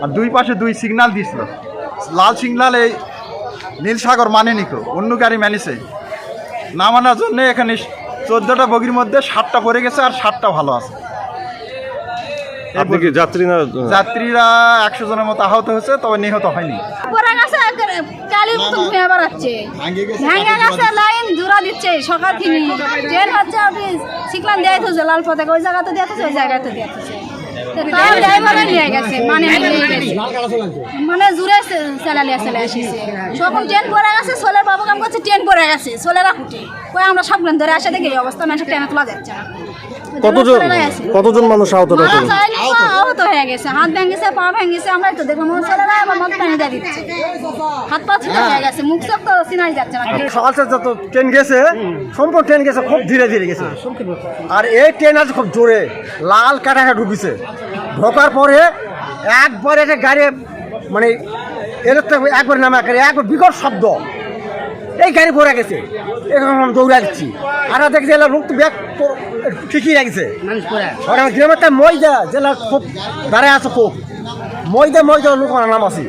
আর দুই পাশে দুই সিগন্যাল দিছিল, লাল সিগন্যাল এই নীলসাগর মানেনি কেউ, অন্য গাড়ি মানিছে। না মানার জন্য এখানে 14টা বগির মধ্যে 7টা পড়ে গেছে আর 7টা ভালো আছে। আপনি কি যাত্রী না? যাত্রীরা 100 জনের মতো আহত হয়েছে, তবে নিহত হয়নি। কালির মতো ঘুরে বেড়াচ্ছে, ভাঙা গেছে, লাইন জোড়া দিচ্ছে সকাল থেকে। ট্রেন হচ্ছে আপনি শিখলাম দেয় তো লাল পতাকা, ওই জায়গাতে দিয়েছে, ওই জায়গাতে দিয়েছে। তার ড্রাইভারে নিয়ে গেছে, মানে জুড়ে চালালিয়া চলে এসেছে। যখন ট্রেন পড়ে গেছে, সোলের বাবু কাম করছে, ট্রেন পড়ে গেছে, সোলেরা ফুটে ওই আমরা সবগুলো ধরে আসে দেখি এই অবস্থা, মানুষ ট্রেনে তোলা যাচ্ছে না। কতজন মানুষ আহত আহত হয়ে গেছে, হাত ভেঙেছে, পা ভেঙেছে। আমরা তো দেখলাম ছেলেরা আবার মদ পানি দিয়ে দিচ্ছে, হাত পা ছিঁড়ে হয়ে গেছে, মুখ চোখ তো চিনাই যাচ্ছে না। সকালটা যত ট্রেন গেছে, সম্পূর্ণ ট্রেন গেছে খুব ধীরে ধীরে গেছে। আর এই ট্রেন আছে খুব জোরে, লাল কাটাটা ঢুকেছে। ঢোকার পরে একবার একটা গাড়ি মানে এর একবার নামে একবার বিকট শব্দ, এই গাড়ি পড়ে গেছে। এখন আমরা দৌড়া দিচ্ছি, আর দেখছি এলার লোক তো ব্যাগ ঠিকই লাগছে। গ্রামের ময়দা জেলার খুব দাঁড়ায় আছে, খুব ময়দা লোক নাম আছে।